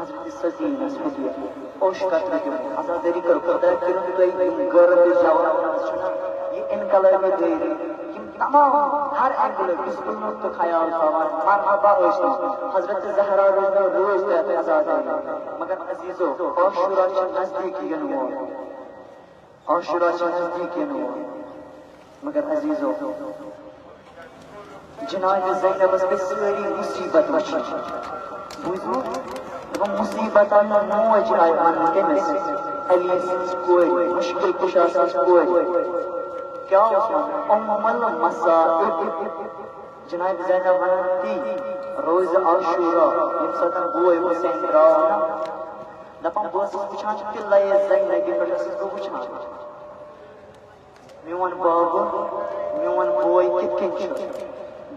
Hazreti Sazin Nasruddin oş katı azaderi कर खुदा किरण तो गर्द जवान सुना ये इनकलाब में गई कि तमाम हर एंगल बिल्कुल तो ख्याल थवान मरहबा ओइसो हजरत ज़हरा रोज रहते आजाद मगर अजीजो आशूरा नजदीक यनो आशूरा नजदीक यनो मगर अजीजो जनाब ज़ैनब पे सारी मुसीबत वशी बुझो वो मुसीबत मोज आय मन केमस अली कोई मुश्किल कुशा कोई क्या उम्मुल मसाइब जनाब ज़ैनब वनती रोज आशूरा यमसत गोय हुसैन रावना दपम बस वुचान तिल्ले ज़ैनब पे वुचान मेवन बाबू मेवन बोय कितकिन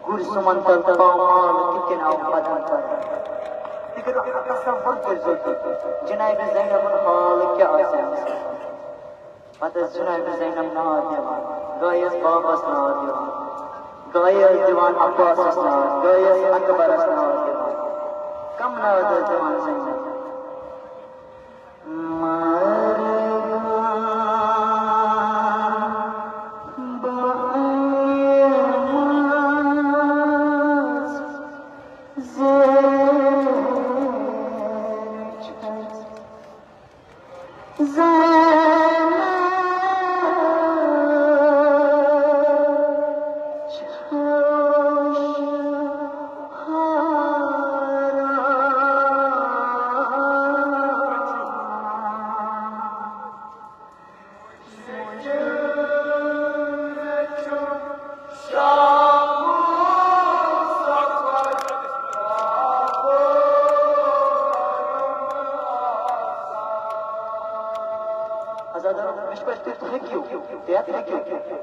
गुर सुमन तल पामाल कितकिन आव बदन पर तिकरो तसव्वुर कर जनाब ज़ैनब हाल क्या आसान पता जनाब ज़ैनब ना दिया गायस बाबस ना दिया गायस दीवान अब्बास ना गायस अकबर ना दिया कम ना दीवान ज़ैनब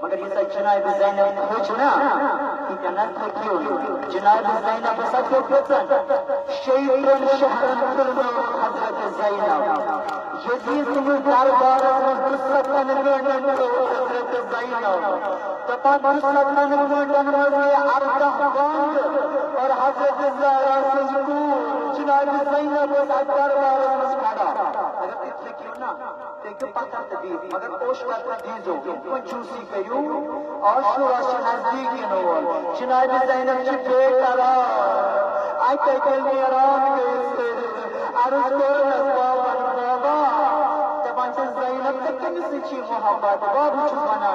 मगर ये जनाब ज़ैनब खोजना कि जन्नत है क्यों जनाब ज़ैनब सत्य पहचान शैतान शहरन फिल्म हजरत ज़ैनब यदि तुम दरबार में दुस्सतन में हजरत ज़ैनब तथा दुस्सतन में डमरे अरदह बंद और हजरत ज़हरा सजदू जनाब ज़ैनब दरबार में खड़ा अगर इतने क्यों ना देखो पता तभी मगर कोश करता दीजो कंजूसी कयो आशूरा नजदीक नो जनाब ज़ैनब की बेकरा आई कल में आराम के अर्ज कर बाबा बाबा तबान से ज़ैनब तक किसी की मोहब्बत बाबू छुपाना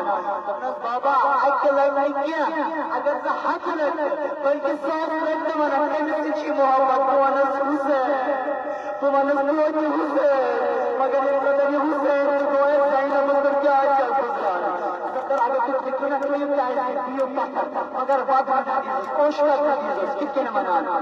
बाबा आई कल नहीं किया अगर से हाथ न बल्कि साथ रख मना किसी की मोहब्बत को अनस हुसैन तो मनस को हुसैन मगर ये हुसैन को ज़ैनब पर क्या चल गुजरा आगे तो कितना कोई टाइम दियो पता मगर बात कोशिश कर कितने मनाना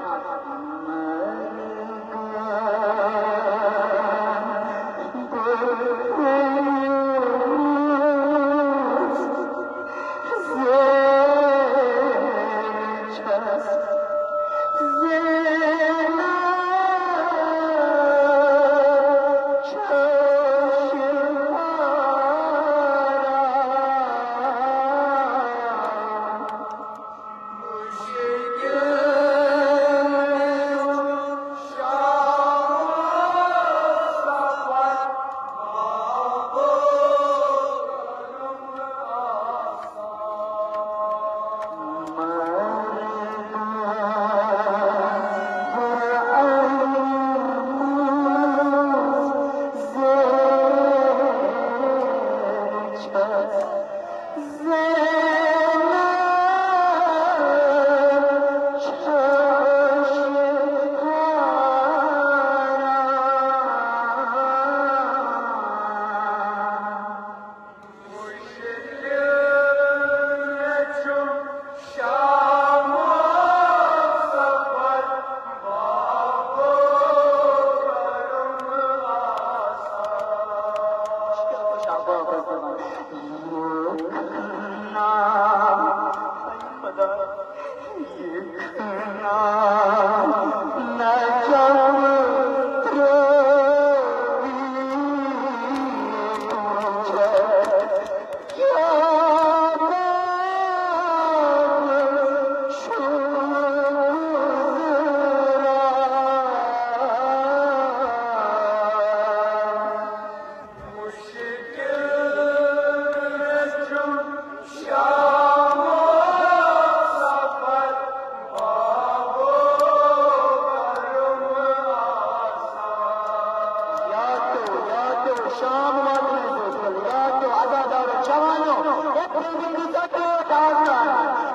आसान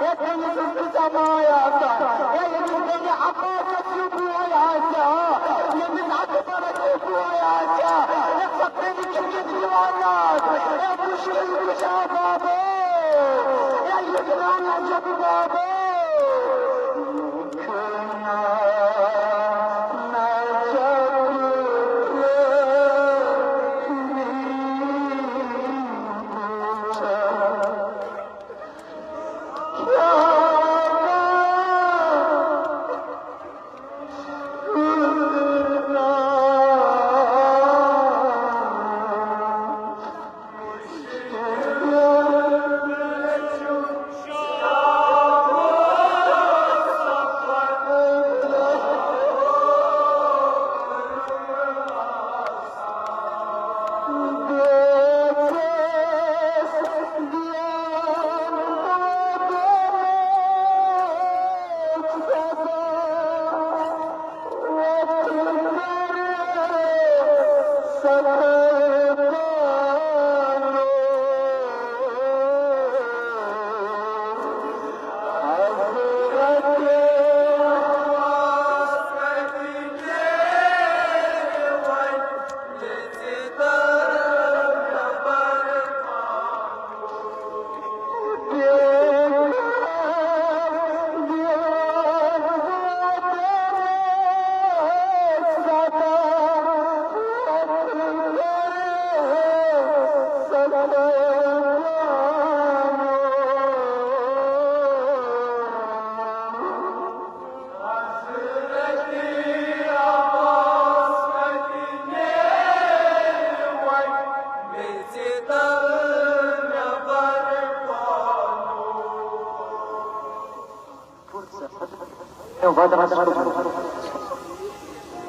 ये तेरी सुस्ता माया आसान ये तेरी आपात क्यों आया ये मिजाज पर क्यों आया ये सपने की चुकी दीवाना ये मुश्किल कुशा बाबा ये गाना जब बाबा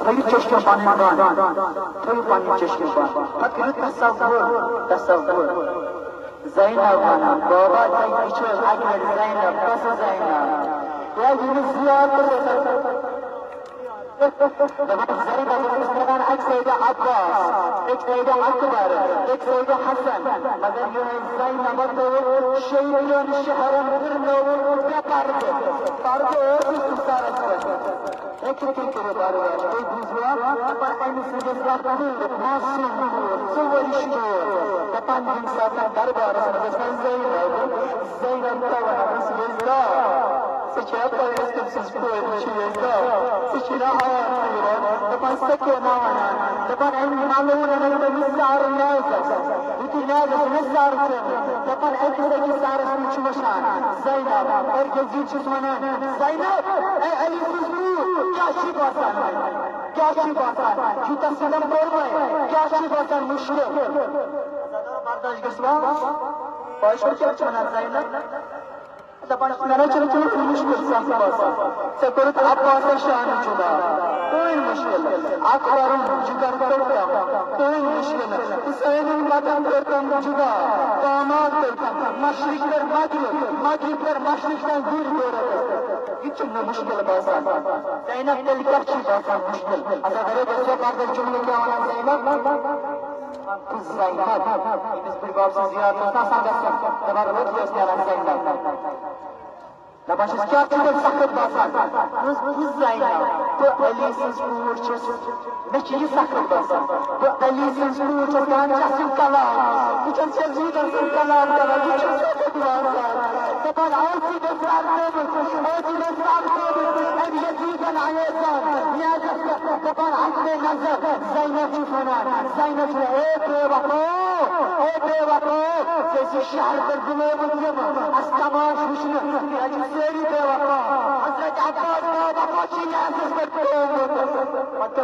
Hayır çeşme panından, toy pani çeşme pan. Fakir tasavvur. Zeynep Hanım, baba sen içiyor, Akil Zeynep, nasıl Zeynep? Ya yine ziyaret Zeynep Hanım'ın ek Seyde Abbas, ek Seyde Akbar, ek Seyde Hasan. Mगर ये Zeynep Hanım şeylerin şehrin hırnavur yapardı. Pardı örtüsü sarısı. Ekletin kere bari var. Ey düzüya, kapan müsibetler değil, masum, sıvır işliyor. Kapan insanlar darbarasında sen Zeynep tavana müsibetler. Seçer para istemsiz koydu çiğyekler. Seçine hayatıyla, kapan sakya navana. Kapan en maluna neyde mizdar nezes. Bütün nezes mizdarısı. Kapan ekledeki sarısı uçmuşan. Zeynep, herkes yüçüsmanın. Zeynep, Ali Süzgür. क्या शिक आसान है क्या शिक आसान जूता सदम तोड़ में क्या शिक आसान मुश्किल बर्दाश्त गस्वा पैसों के चुना जाएगा दबाण मेरा चलो मुश्किल साफ आसान से करो तो आप पास शान चुना कोई मुश्किल आखिरों जुगाड़ करता कोई मुश्किल हुसैन बातम करता जुगा कामाल करता मशरिक पर मगरिब पर मशरिक का दूर हो रहा कितना मुश्किल बासा ज़ैनब दिल कच्ची बासा मुश्किल अगर घरे बच्चे बात जुमले क्या होना ज़ैनब इस परिवार से ज़ियारत करना सांगत तुम्हारे रोज ये ज़ियारत Zainab Labaş iskâtında sakıp basar. Hız Zeynep. Bu Ali'siz uğurçuz. Mekiyi sakıp basar. Bu Ali'siz uğurçuz. Kancasın kalan. Bütün sevgilersin kalan. Bütün çok duvarlar. Kapan ağzı desar koymuş. Ağzı desar koymuş. Hem yediden ayetten. Niyazet. Kapan akme nazar. Zeynep falan. Zeynep ey bako. Ey bako. Sesi şehir bir bulamadım. Astamaş huşunu. Seri bevafa, Hazreti Abbas bevafa çiğnensiz bekliyor. Hatta